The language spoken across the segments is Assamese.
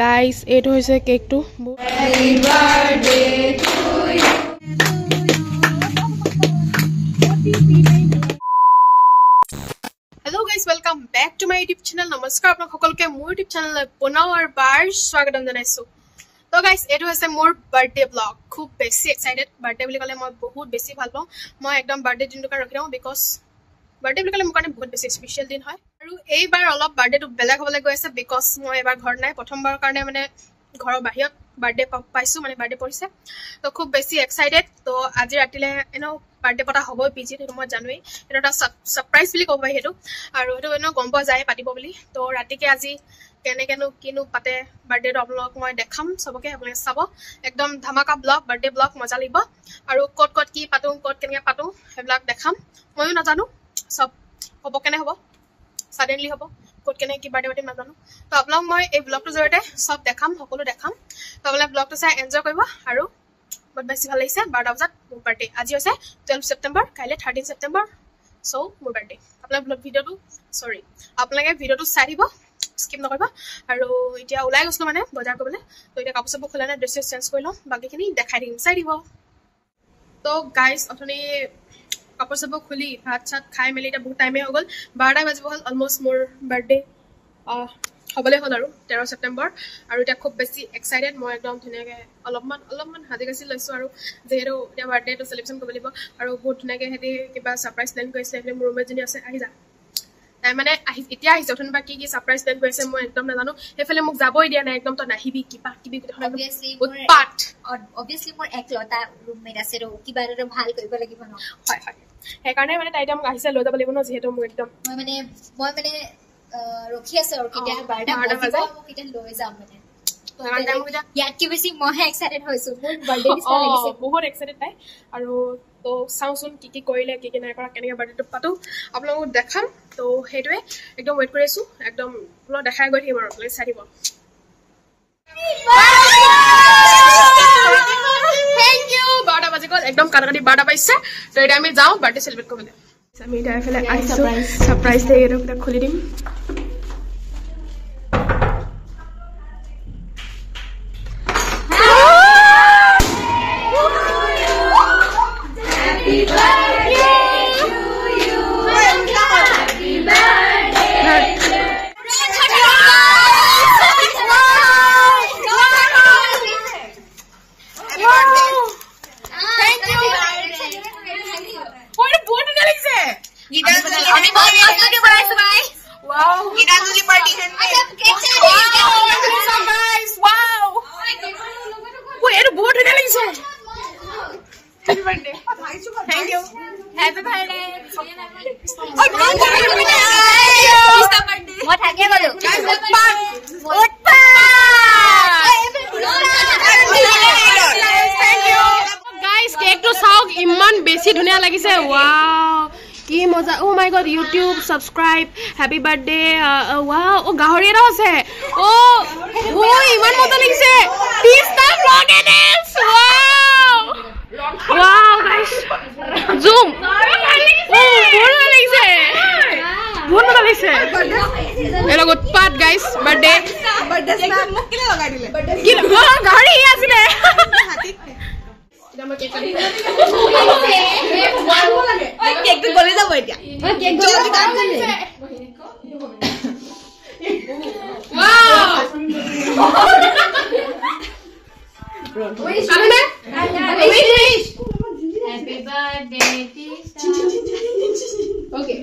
গাইস এইটো হৈছে কেকটো happy birthday to you hello guys welcome back to my YouTube channel नमस्कार आपन সকলকে মোৰ YouTube चैनल পুনৰ বাৰ স্বাগতম জনাইছো তো গাইস এটো হৈছে মোৰ বাৰ্থডে ব্লগ খুব বেছি এক্সাইটেড বাৰ্থডে বুলি কলে মই বহুত বেছি ভাল পাওঁ মই একদম বাৰ্থডে দিনটো কাৰণে ৰখি থাকো বিকজ বাৰ্থডে বুলি কলে মোৰ কাৰণে বহুত বেছি স্পেশাল দিন হয় আৰু এইবাৰ অলপ বাৰ্থডেটো বেলেগ হ'বলৈ গৈ আছে বিকজ মই এবাৰ ঘৰ নাই প্ৰথমবাৰৰ কাৰণে মানে ঘৰৰ বাহিৰত বাৰ্থডে পাইছো মানে বাৰ্থডে পৰিছে তো খুব বেছি এক্সাইটেড তো আজি ৰাতিলে এনো বাৰ্থডে পতা হ'ব পিজি সেইটো মই জানোই এটা সাৰপ্ৰাইজ বুলি ক'ব পাৰি হেতু আৰু হেতু এনো গম পোৱা যায় পাতিব বুলি তো ৰাতিকে আজি কেনেকেনো কিনো পাতে বাৰ্থডেটো আপোনালোকক মই দেখাম সবকে আপোনালোকে চাব একদম ধামাকা ব্লগ বাৰ্থডে ব্লগ মজা লাগিব আৰু কত কত কি পাতো কত কেনেকে পাতো হেবিলাক দেখাম মইও নাজানো সব হ'ব কেনে হ'ব সাডেনলি হ'ব কত কেনে কি বাৰ্থডে পাতিম নাজানো তো আপোনালোক মই এই ব্লগটো জৰিয়তে সব দেখাম সকলো দেখাম তো আপোনালোকে ব্লগটো চাই এনজয় কৰিব আৰু বহুত বেছি ভাল লাগিছে 12 বজাত মোৰ বাৰ্থডে আজি হৈছে 12 সেপ্টেম্বৰ কাইলে 13 সেপ্টেম্বৰ সো মোৰ বাৰ্থডে আপোনালোকে ভিডিওটো সৰি আপোনালোকে ভিডিওটো চাই দিব স্কিপ নকৰিবা আৰু এতিয়া ওলাই গৈছো মানে বজাৰ কৰিবলৈ তো এতিয়া কাপোৰ সব খোলা নাই ড্ৰেছ চেঞ্জ কৰি লম বাকিখিনি দেখাই দিম চাই দিব তো গাইস অথনি কাপোৰ সব খুলি ভাত চাত খাই মেলি এটা বহুত টাইমে হৈ গল 12টা বাজিব হ'ল অলমোস্ট মোৰ বাৰ্থডে হবলে হল আৰু 13 সেপ্টেম্বৰ আৰু এটা খুব বেছি এক্সাইটেড মই একদম ধুনিয়াকে অলপমান হাজি গাছি লৈছো আৰু যেহেতু এটা বাৰ্থডে তো সেলিব্ৰেশন কৰিব লাগিব আৰু বহুত ধুনিয়াকে হেতি কিবা সাৰপ্ৰাইজ প্ল্যান কৰিছে হেতি মোৰ ৰুমত জনি আছে আহি যা তাই মানে এতিয়া আহিছে অথনবা কি সাৰপ্ৰাইজ প্ল্যান কৰিছে মই একদম নাজানো হেফালে মোক যাবই দিয়া নাই একদম তো নাহিবি কিবা কিবি obviously মোৰ একলতা ৰুমমেট আছে ৰ কিবা এটা ভাল কৰিব লাগিব ন হয় হয় সেইকাৰণে মানে তাইটা মোক আহিছে লৈ যাব লাগিব ন যেহেতু মোক একদম মই মানে ৰখি আছে আৰু কিটা বাৰটা বাজিব মোক কিটা লৈ যাম মানে ইয়াতকে বেছি মই এক্সাইটেড হৈছো মোৰ বাৰ্থডে দিছা লাগিছে বহুত এক্সাইটেড তাই আৰু তো চাওচোন কি কৰিলে কি নাই কৰা কেনেকৈ বাৰ্থডেটো পাতো আপোনালোকক দেখাম তো হেইটোৱে একদম ওয়েট কৰি আছো একদম পুৰা দেখাই গৈ থাকিম আৰু আপোনালোকে চাই দিব থ্যাংক ইউ 12টা বাজি গ'ল একদম কাটাকাটি 12টা পাইছে তো এটা আমি যাওঁ বাৰ্থডে সেলিব্ৰেট কৰিবলৈ আমি এটা এফালে আহিছো সাৰপ্ৰাইজ দে এটা খুলি দিম Thank you. Happy birthday. মই থাকে বলো guys cake to sauk imman beshi dhuniya lagise wow ki moja oh my god YouTube subscribe happy birthday wow oh gahori era ase oh imman moja lagise pista vlog edits wow guys zoom বহুত মজা লাগিছে এলা good part guys birthday snap মোক কিলে লগাই দিলে কি গাড়ি আছিলে কেক তো গলে যাব এতিয়া কেক জলদি কাট কৰি Happy birthday okay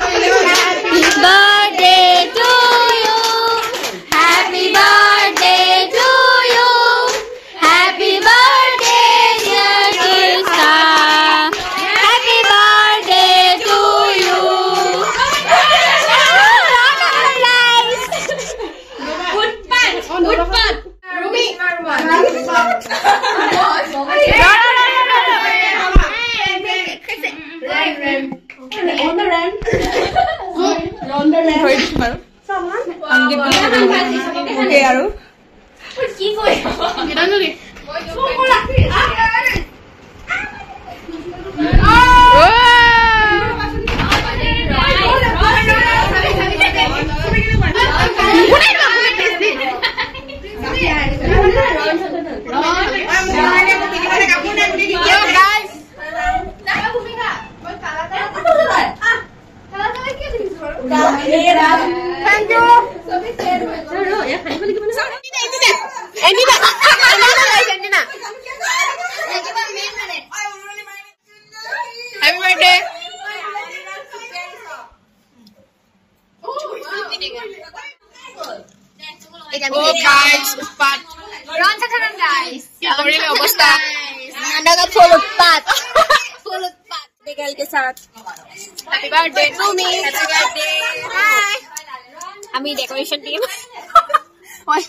happy birthday to you happy birthday to you happy birthday dear Krista happy birthday to you good part Rumi on the ram okay aru ki koi gida nuri Thank you. Happy birthday. Oh guys, Utpat. Ron Sakaran guys. Really अवस्था. Anda का full Utpat. Full Utpat. Begal के साथ. Happy birthday to me. Happy birthday. Hi. Ami decoration team. Oi.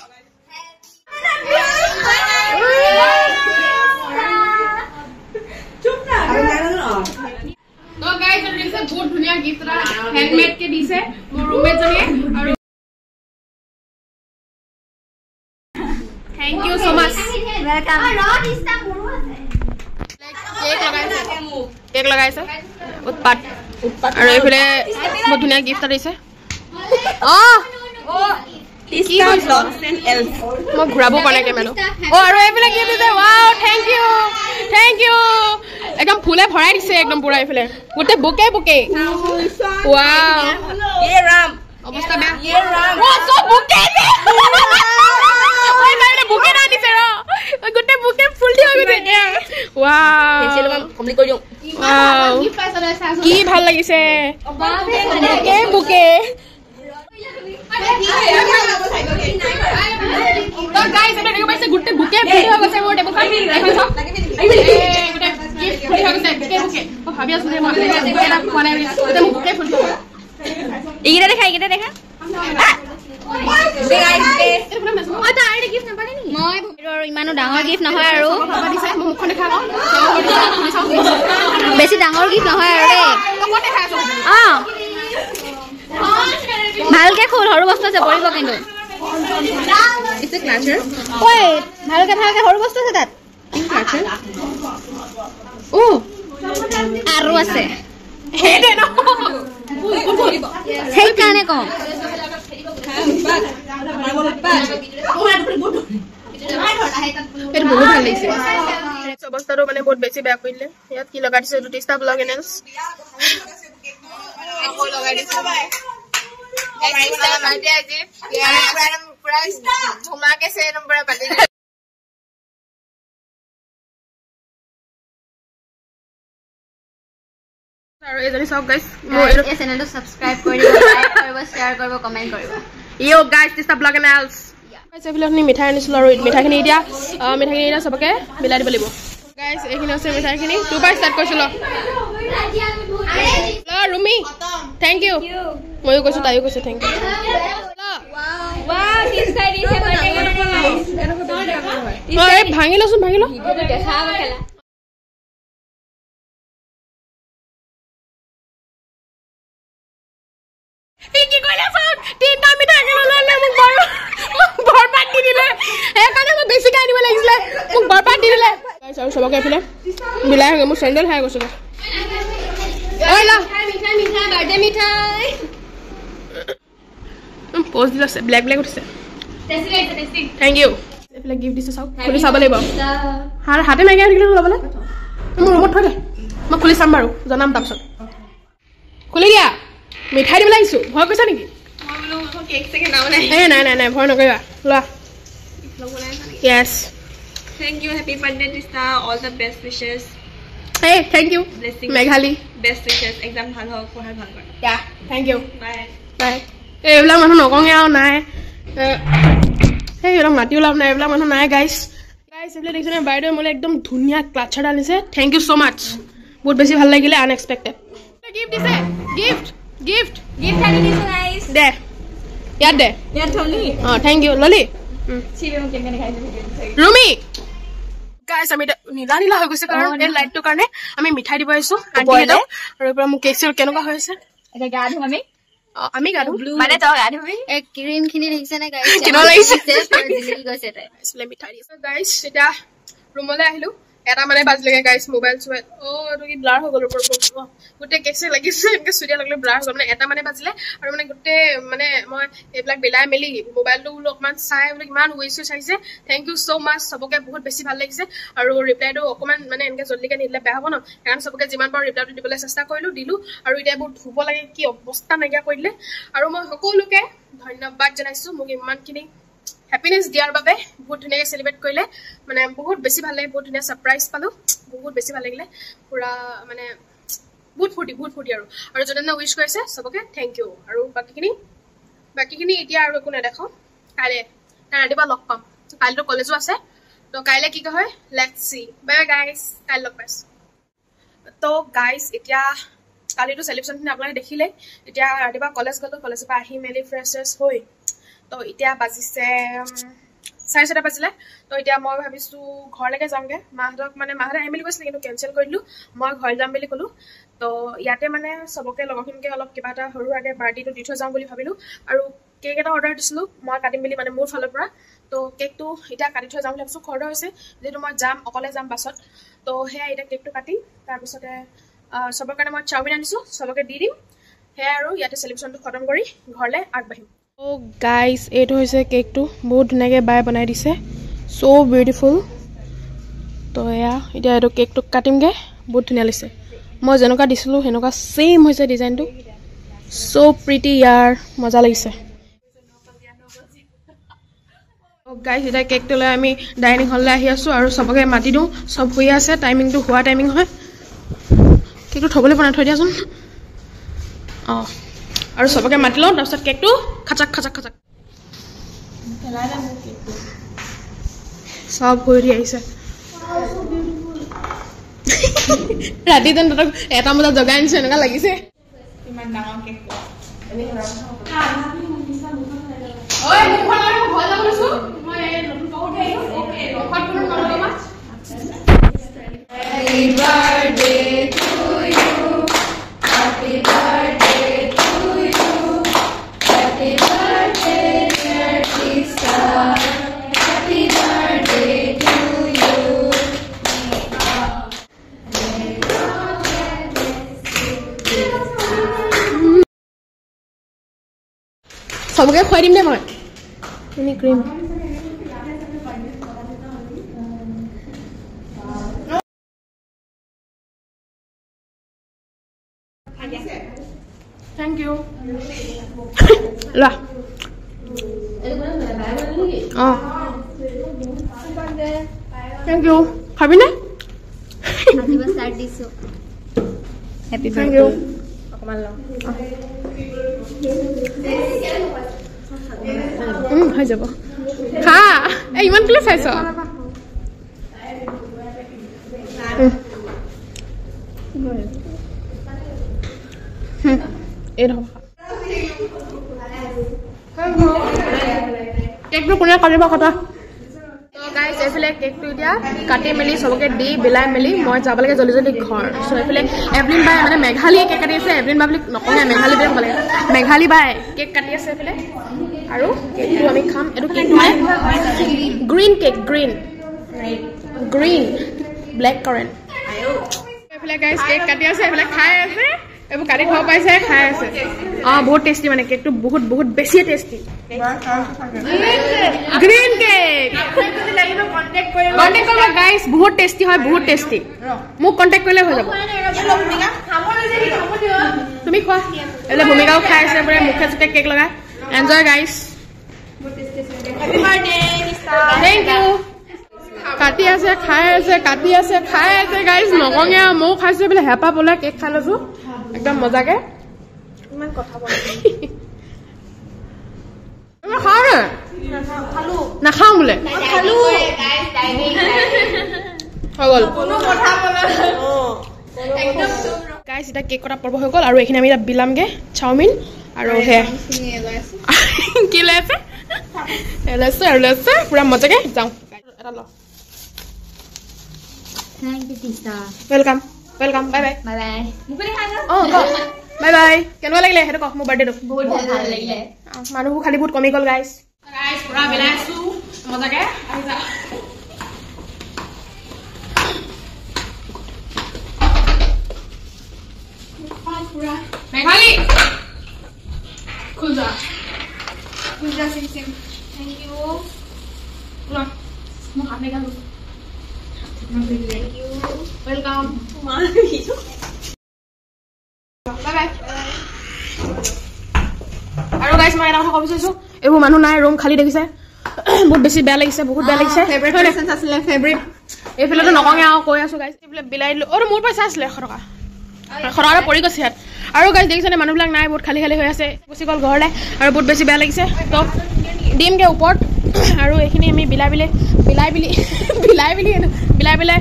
तो गाइस और दिसे बहुत धुनिया गिफ्ट रा हैंडमेड के दिसे मोर रूममेट जने और thank you so much Welcome. Ron is the guru. Cake लगाइছে उत्पात আৰু এফালে বহুত ধুনিয়া গিফট দিছে Tista Vlogs and Else মই ঘুৰাব পৰা নাই কেমেৰা আৰু এফালে গিফট দিছে ওয়াও থ্যাংক ইউ একদম ফুলে ভৰাই দিছে একদম পুৰা এফালে গোটে বুকে ওয়াও ये राम অৱস্থা বেয়া ये राम ও সব বুকে দে ওই মানে বুকে না দিছে ৰ গোটে বুকে ফুল দি হৈ গৈছে ওয়াও ফেচিয়েল কমপ্লিট কৰি দিও ওয়াও কি ভাল লাগিছে বুকে तो गाइस এটা দেখো পাইছে গুটে বুকে ফুলি হৈ গৈছে মোৰ টেবুল খাই দেখাইছো গুটে গিফট ফুলি হৈ গৈছে বুকে ও ভাবি আছো যে মই এটা কোৱা নাই এটা বুকে ফুলি হৈ এইটা দেখা মই আৰু ইমানো ডাঙৰ গিফট নহয় আৰু মুখখন দেখা বেছি ডাঙৰ গিফট নহয় আৰু দেই ভালকে খোল সৰু বস্তু আছে পৰিব কিন্তু ইটস এ ক্লাচাৰ ওই ভালকে সৰু বস্তু আছে তাত ক্লাচাৰ ও আৰু আছে হেডে ন সেই কানে কম এৰ বহুত ভাল লাগিছে অৱস্থাটো মানে বহুত বেছি বেয়া কৰিলে ইয়াত কি লগাই দিছে টিষ্টা ব্লগ এনএলস আকৌ লগাই দিছে घुमा के से नंबर बदल আৰু এজনী সব গাইস মোৰ এই চেনেলটো সাবস্ক্ৰাইব কৰিব লাইক কৰিব শেয়াৰ কৰিব কমেন্ট কৰিব ইয়ো গাইস টিষ্টা ব্লগ এনএলস গাইস এফিলনি মিঠাই আনিছিল আৰু মিঠাইখিনি এতিয়া সবকে মিলাই দিব লাগিব গাইস এইখিনি আছে মিঠাইখিনি দুবাৰ স্টাৰ্ট কৰিছিল रुमी थैंक यू मयो কৈছো তাইও কৈছে थैंक यू वाह दिस गाइस इज बर्थडे ओए भांगिलो দেখা খেলা কি কইলা সব তিনটা মিঠাই খেললে মোক বৰবাদ দি দিলে একানে মই বেছি খাই দিব লাগিছিল মোক বৰবাদ দি দিলে গাইস আৰু সবকে এফালে মিলাই মোৰ স্যান্ডেল খাই গৈছে ओए ला मिठाई बर्थडे मिठाई पोज दिला से ब्लैक उठसे टेस्टी थैंक यू एफले गिफ्ट दिस सब खुली साब लेबो हार हाते माइगा दिले लबले मोर रूमत थले म खुली साम मारू जनाम तापছত खुली दिया मिठाई दिबला आइसु भय কৈছা নেকি মই बोलो केक से के नाम নাই নাই ভয় নকৰিবা লা yes Thank you. Happy birthday, Tista. All the best wishes. Hey, thank you. Blessings. Meghali. Best wishes. Exam bhal ho, pohar bhal kor. Yeah, thank you. Bye. Bye. Evla manu nokong yao nai. Hey, evla mati ulab nai. Evla manu nai, guys. Guys, evla dekhone birthday mole ekdom dhuniya clutcher anise. Thank you so much. Bahut beshi bhal lagile unexpected. Gift dise. Gift Gift ani disu guys. De. Yad de. Yeah, Tony. Oh, thank you. Loli. Chibe mo kene khai disu. Rumi. Guys, আমি নীলা হৈ গৈছে কাৰণ এই লাইটটো কাৰণে আমি মিঠাই দিব আইছো আন্টি হেটো আৰু পৰা মোক কেক কেনেকা হৈ আছে এটা গা ধু আমি গা ধু মানে তো গা ধুবি এই ক্ৰীম খিনি দেখিছে না গাইস কেনে লাগিছে জিলি গৈছে তাই আসলে মিঠাই দিছে গাইস এটা ৰুমলৈ আহিলো এটা মানে বাজিলেগে গাইছ মোবাইল চোবাইল এইটো কি ব্লাৰ হৈ গ'ল গোটেই কেকছে লাগিছে এনেকৈ চুৰিয়া লাগিলে ব্লাৰ হৈ গ'ল মানে এটা মানে বাজিলে আৰু মানে গোটেই মানে মই এইবিলাক বেলাই মেলি মোবাইলটো বোলো অকণমান চাই বোলো ইমান ৱেষ্ট চাইছে থেংক ইউ ছ' মাছ চবকে বহুত বেছি ভাল লাগিছে আৰু ৰিপ্লাইটো অকণমান মানে এনেকৈ জল্দিকৈ নিদিলে বেয়া হ'ব ন কাৰণ চবকে যিমান পাৰোঁ ৰিপ্লাইটো দিবলৈ চেষ্টা কৰিলোঁ দিলোঁ আৰু এতিয়া বহুত ধুব লাগে কি অৱস্থা নাইকিয়া কৰি দিলে আৰু মই সকলোকে ধন্যবাদ জনাইছোঁ মোক ইমানখিনি হ্যাপিনেস দিয়াৰ বাবে বহুত ধুনীয়াকৈ সেলিব্ৰেট কৰিলে মানে বহুত বেছি ভাল লাগে বহুত ধুনীয়া সাৰপ্ৰাইজ পালোঁ বহুত বেছি ভাল লাগিলে পুৰা মানে বহুত ফূৰ্তি আৰু যোনে উইশ কৰিছে চবকে থেংক ইউ আৰু বাকীখিনি এতিয়া আৰু একো নেদেখাওঁ কাইলৈ ৰাতিপুৱা লগ পাম কাইলৈতো কলেজো আছে তো কাইলৈ কি হয় লেটছ সি বাই গাইজ কাইলৈ লগ পাইছোঁ তো গাইজ এতিয়া কালিতো চেলিব্ৰেশ্যনখিনি আপোনালোকে দেখিলে এতিয়া ৰাতিপুৱা কলেজ গ'লোঁ কলেজৰ পৰা আহি মেলি ফ্ৰেছ হৈ তো এতিয়া বাজিছে 6:30 বাজিলে তো এতিয়া মই ভাবিছোঁ ঘৰলৈকে যামগৈ মাহঁতক মানে মাহঁতে আহিম বুলি কৈছিলে কিন্তু কেঞ্চেল কৰি দিলোঁ মই ঘৰ যাম বুলি ক'লোঁ তো ইয়াতে মানে চবকে লগৰখিনিকে অলপ কিবা এটা সৰু আগে পাৰ্টিটো দি থৈ যাওঁ বুলি ভাবিলোঁ আৰু কেক এটা অৰ্ডাৰ দিছিলোঁ মই কাটিম বুলি মানে মোৰ ফালৰ পৰা তো কেকটো এতিয়া কাটি থৈ যাম বুলি ভাবিছোঁ খৰদৰ হৈছে যিহেতু মই যাম অকলে যাম বাছত তো সেয়া এতিয়া কেকটো কাটিম তাৰপিছতে চবৰ কাৰণে মই চাওমিন আনিছোঁ চবকে দি দিম সেয়া আৰু ইয়াতে চেলিব্ৰেশ্যনটো খতম কৰি ঘৰলৈ আগবাঢ়িম ও গাইজ এইটো হৈছে কেকটো বহুত ধুনীয়াকৈ বাই বনাই দিছে চ' বিউটিফুল তো এয়া এতিয়া এইটো কেকটো কাটিমগৈ বহুত ধুনীয়া লাগিছে মই যেনেকুৱা দিছিলোঁ সেনেকুৱা ছেইম হৈছে ডিজাইনটো চ' প্ৰিটি ইয়াৰ মজা লাগিছে গাইজ এতিয়া কেকটো লৈ আমি ডাইনিং হললৈ আহি আছোঁ আৰু চবকে মাতি দিওঁ চব শুই আছে টাইমিংটো হোৱা টাইমিং হয় কেকটো থ'বলৈ বনাই থৈ দিয়াচোন অঁ আৰু চবকে মাতি লওঁ তাৰপিছত কেকটো খাচাক চব হৈ উঠি আহিছে ৰাতি যেন তহঁতক 1 বজাত জগাই আনিছোঁ এনেকুৱা লাগিছে ইমান ডাঙৰ কেক চবকে খুৱাই দিম দে মই এনে ক্ৰীম থেংক ইউ লোৱা অঁ থেংক ইউ খাবিনে থেংক ইউ অকণমান লওঁ হৈ যাব খা এই ইমান কেলে চাইছ কেকটো কোনে কাটিব কথা গাইজ এইফালে কেকটো এতিয়া কাটি মেলি চবকে দি বিলাই মেলি মই যাব লাগে জল্দি ঘৰ চ' এইফালে এভলিন বাই মানে মেঘালীয়ে কেক কাটি আছে এভলিন বাই বুলি নকওঁ মেঘালী বুলি ক'ব লাগে মেঘালী বাই কেক কাটি আছে এইফালে আৰু কেকটো আমি খাম এইটো কেকটো মানে green cake green black current এইফালে গাইজ কেক কাটি আছে এইফালে খাই আছে এইবোৰ কাটি খাব পাইছে খাই আছে অঁ বহুত টেষ্টি মানে কেকটো বহুত বেছিয়ে টেষ্টি গ্ৰীণ কেক কণ্টেক্ট কৰিব গাইজ বহুত টেষ্টি হয় বহুত টেষ্টি মোক কণ্টেক্ট কৰিলে হৈ যাব তুমি খোৱা এইফালে ভূমিকাও খাই আছে পুৰা মুখে চুখে কেক লগাই এনজয় গাইজ থেংক ইউ কাটি আছে খাই আছে গাইজ নকঙে আৰু ময়ো খাইছোঁ বোলে হেঁপাহ পলাই কেক খাই লৈছোঁ একদম মজাকে ইমান কথা নাখাওঁ বোলে হৈ গ'ল গাইজ এতিয়া কেক কটা পৰ্ব হৈ গ'ল আৰু এইখিনি আমি এতিয়া বিলামগৈ চাওমিন আৰু সেয়া কি লৈ আছে পুৰা মজাকে যাওঁ এটা ল ৱেলকাম বাই বাই অঁ বাই বাই কেনেকুৱা লাগিলে সেইটো কওক মোৰ বাৰ্থডেটো বহুত ভাল লাগিলে মানুহবোৰ খালি বহুত কমি গ'ল গাইজ পুৰা মিলাই আছোঁ মজাকে আহি যা पूरा मेघाली खुल जा सेम सेम थैंक यू पूरा मैं खाने का thank you welcome bye bye আৰু গাইস মই এটা কথা ক'ব বিচাৰিছো এইবোৰ মানুহ নাই ৰুম খালি দেখিছে বহুত বেছি বেয়া লাগিছে বহুত বেয়া লাগিছে ফেভাৰিট পেচেন্ট আছিল ফেভাৰিট এইফালেতো নকঙে আৰু কৈ আছো গাইস এইফালে বিলাই দিলো অ মোৰ পইচা আছিল 100 টকা 100 টকা পৰি গৈছে ইয়াত আৰু গাইস দেখিছেনে মানুহবিলাক নাই বহুত খালি খালি হৈ আছে গুচি গ'ল ঘৰলৈ আৰু বহুত বেছি বেয়া লাগিছে তো ডিমকে ওপৰত আৰু এইখিনি আমি বিলাই বিলাই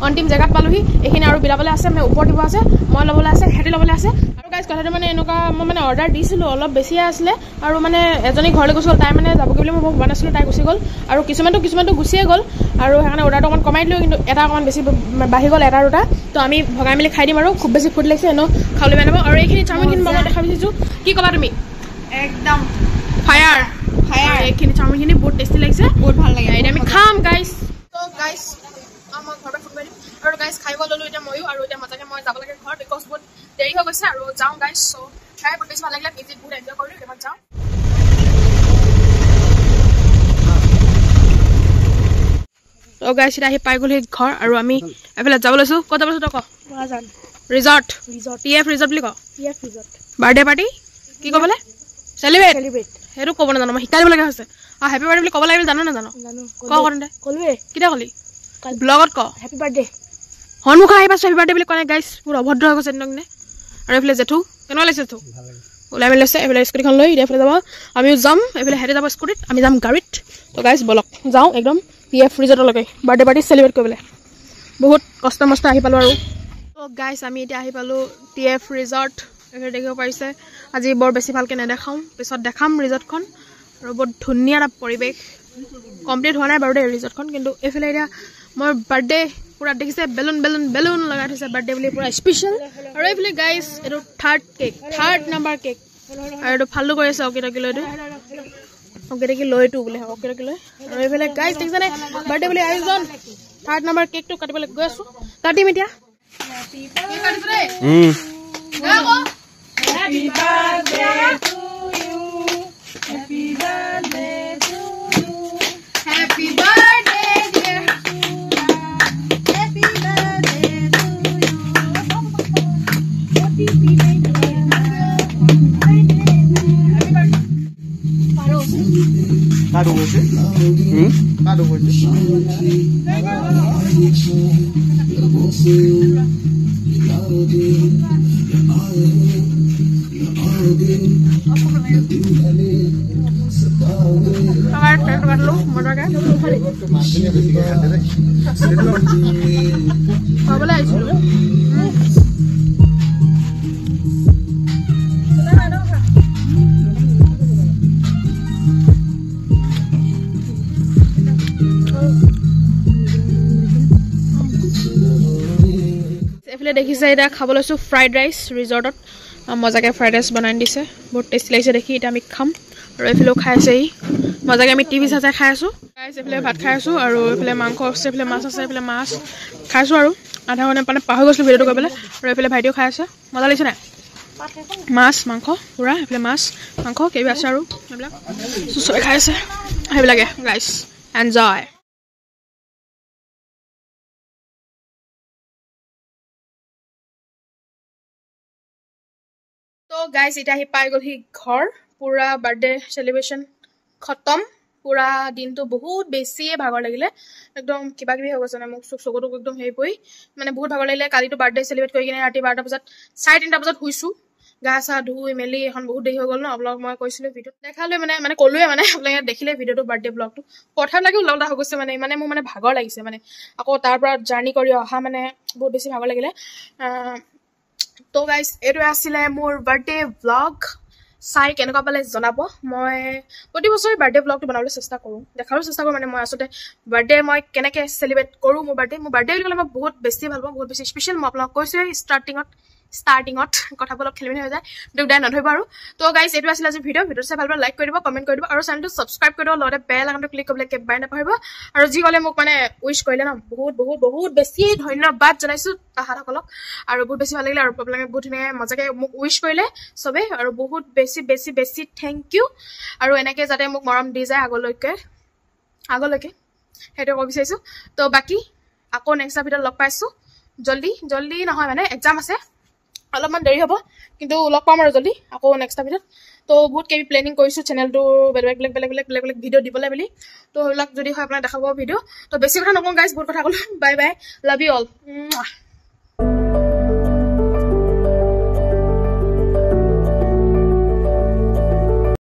অন্তিম জেগাত পালোহি এইখিনি আৰু বিলাবলৈ আছে মানে ওপৰত দিব আছে মই ল'বলৈ আছে হেঁতি ল'বলৈ আছে আৰু গাইছ কথাটো মানে এনেকুৱা মই মানে অৰ্ডাৰ দিছিলোঁ অলপ বেছিয়ে আছিলে আৰু মানে এজনী ঘৰলৈ গৈছিল তাই মানে যাবগৈ বুলি মই ভবা নাছিলোঁ তাই গুচি গ'ল আৰু কিছুমানটো গুচিয়ে গ'ল আৰু সেইকাৰণে অৰ্ডাৰটো অকণমান কমাই দিলোঁ কিন্তু এটা অকণমান বেছি বাঢ়ি গ'ল এটা দুটা তো আমি ভগাই মেলি খাই দিম আৰু খুব বেছি ফুড লাগিছে এনেও খাবলৈ বেয়া নাপাওঁ আৰু এইখিনি চাওমিনখিনি মই দেখা বিচাৰিছোঁ কি ক'বা তুমি একদম ফায়াৰ এইখিনি চাওমিনখিনি বহুত টেষ্টি লাগিছে বহুত ভাল লাগে এতিয়া আমি খাম গাইছ তো গাইছ মই ঘৰৰ পৰা ফোন কৰি দিম আৰু গাইছ খাই ল'লোঁ এতিয়া ময়ো আৰু এতিয়া মজাকৈ মই যাব লাগে ঘৰত বিকজ বহুত দেৰি হৈ গৈছে আৰু যাওঁ গাইছ চ' খাই বহুত বেছি ভাল লাগিলে ভিজিট বহুত এনজয় কৰিলোঁ এবাৰ যাওঁ তো গাইছ এতিয়া আহি পাই গ'লো ঘৰ আৰু আমি এফালে যাব লৈছোঁ ক'ত যাব লৈছোঁ তই কওঁ ৰিজৰ্ট PF ৰিজৰ্ট বুলি কওঁ বাৰ্থডে পাৰ্টি কি ক'বলৈ চেলিব্ৰেট সেইটো ক'ব নাজানো মই শিকাই দিব লগা হৈছে আৰু হেপী বাৰ্থডে বুলি ক'ব লাগে জানো নাজানো কওঁতে ক'লোৱে কেতিয়া ক'লি ব্লগত ক হেপী বাৰ্থডে সন্মুখত আহি পাইছোঁ হেপী বাৰ্থডে বুলি ক'লে গাইছ বহুত অভদ্ৰ হৈ গৈছে দিনক আৰু এইফালে জেঠু কেনেকুৱা লাগিছে জেঠু ওলাই মেলি লৈছে এইফালে স্কুটিখন লৈ এতিয়া এইফালে যাব আমিও যাম এইফালে হেঁতে যাব স্কুটিত আমি যাম গাড়ীত তো গাইছ বলক যাওঁ একদম PF ৰিজৰ্টলৈকে বাৰ্থডে পাৰ্টি চেলিব্ৰেট কৰিবলৈ বহুত কষ্ট মষ্ট আহি পালোঁ আৰু তো গাইছ আমি এতিয়া আহি পালোঁ PF ৰিজৰ্ট এইফালে দেখিব পাৰিছে আজি বৰ বেছি ভালকৈ নেদেখাওঁ পিছত দেখাম ৰিজৰ্টখন আৰু বহুত ধুনীয়া এটা পৰিৱেশ কমপ্লিট হোৱা নাই বাৰু দেই ৰিজৰ্টখন কিন্তু এইফালে এতিয়া মোৰ বাৰ্থডে পুৰা দেখিছে বেলুন লগাই থৈছে বাৰ্থডে বুলি পুৰা স্পেচিয়েল আৰু এইফালে গাইছ এইটো থাৰ্ড নাম্বাৰ কেক আৰু এইটো ফাল্টু কৰি আছে অকিটকি লৈটো বোলে অকিটকি লৈ আৰু এইফালে গাইছ দেখিছেনে বাৰ্থডে বুলি আয়োজন থাৰ্ড নাম্বাৰ কেকটো কাটিবলৈ গৈ আছোঁ কাটিম এতিয়া Happy birthday to you. Happy birthday to you. Happy birthday dear. Happy birthday to you. Happy birthday. Kado goise? Kado goise? এইফালে দেখিছে এতিয়া খাব লৈছোঁ ফ্ৰাইড ৰাইচ ৰিজৰ্টত মজাকৈ ফ্ৰাইড ৰাইচ বনাই দিছে বহুত টেষ্টি লাগিছে দেখি এতিয়া আমি খাম আৰু এইফালেও খাই আছে মজাকৈ আমি টিভি চাই খাই আছোঁ গাইছ এইফালে ভাত খাই আছোঁ আৰু এইফালে মাংস আছে এইফালে মাছ আছে এইফালে মাছ খাইছোঁ আৰু আধা ঘণ্টা মানে পাহৰি গৈছিলোঁ ভিডিঅ'টো কৰিবলৈ আৰু এইফালে ভাইটিও খাই আছে মজা লাগিছে নাই মাছ মাংস পুৰা এইফালে মাছ মাংস কিবা আছে আৰু এইবিলাক চবে খাই আছে সেইবিলাকে গাইছ এনজয় তো গাইজ এতিয়া আহি পাই গ'লহি ঘৰ পুৰা বাৰ্থডে চেলিব্ৰেশ্যন খতম পুৰা দিনটো বহুত বেছিয়ে ভাগৰ লাগিলে একদম কিবা কিবি হৈ গৈছে মানে মোক চকুটো একদম হেৰি পৰি মানে বহুত ভাগৰ লাগিলে কালিতো বাৰ্থডে চেলিব্ৰেট কৰি কিনে ৰাতি 12টা বজাত 3:30 বজাত শুইছোঁ গা চা ধুই মেলি এখন বহুত দেৰি হৈ গ'ল ন ব্লগ মই কৈছিলোঁ ভিডিঅ'ত দেখালৈ মানে ক'লোৱে মানে আপোনালোকে দেখিলে ভিডিঅ'টো বাৰ্থডে ব্লগটো কথাবিলাকে ওলাওলা হৈ গৈছে মানে মোৰ মানে ভাগৰ লাগিছে মানে আকৌ তাৰ পৰা জাৰ্ণি কৰি অহা মানে বহুত বেছি ভাগৰ লাগিলে তো গাইজ এইটো আছিলে মোৰ বাৰ্থডে ব্লগ চাই কেনেকুৱা পালে জনাব মই প্ৰতি বছৰে বাৰ্থডে ব্লগটো বনাবলৈ চেষ্টা কৰোঁ দেখাবলৈ চেষ্টা কৰোঁ মানে মই আচলতে বাৰ্থডে মই কেনেকৈ চেলিব্ৰেট কৰোঁ মোৰ বাৰ্থডে বুলি ক'লে মই বহুত বেছি ভাল পাওঁ বহুত বেছি স্পেচিয়েল মই আপোনাক কৈছোঁৱে ষ্টাৰ্টিঙত ষ্টাৰ্টিঙত কথাবোৰ অলপ খেলিমেলি হৈ যায় দুটাই নধৰিব আৰু তো গাইজ এইটো আছিলে আজি ভিডিঅ' চাই ভাল পালে লাইক কৰি দিব কমেণ্ট কৰি দিব আৰু চেনেলটো ছাবস্ক্ৰাইব কৰি দিব লগতে বেল আইকনটো ক্লিক কৰিবলৈ একেবাৰে নাপাহৰিব আৰু যিসকলে মোক মানে উইচ কৰিলে ন বহুত বেছি ধন্যবাদ জনাইছোঁ তাহাঁতসকলক আৰু বহুত বেছি ভাল লাগিলে আৰু আপোনালোকে বহুত ধুনীয়াকৈ মজাকৈ মোক উইচ কৰিলে চবেই আৰু বহুত বেছি থেংক ইউ আৰু এনেকৈ যাতে মোক মৰম দি যায় আগলৈকে সেইটো ক'ব বিচাৰিছোঁ তো বাকী আকৌ নেক্সট ভিডিঅ'ত লগ পাইছোঁ জল্দি নহয় মানে এক্সাম আছে অলপমান দেৰি হ'ব কিন্তু লগ পাম আৰু জল্দি আকৌ নেক্সট ভিডিঅ'ত তো বহুত কেবি প্লেনিং কৰিছোঁ চেনেলটো বেলেগ ভিডিঅ' দিবলৈ বুলি তো সেইবিলাক যদি হয় আপোনাক দেখাব ভিডিঅ' তো বেছি কথা নকওঁ গাইজ বহুত কথা ক'লোঁ বাই লাভ ইউ অল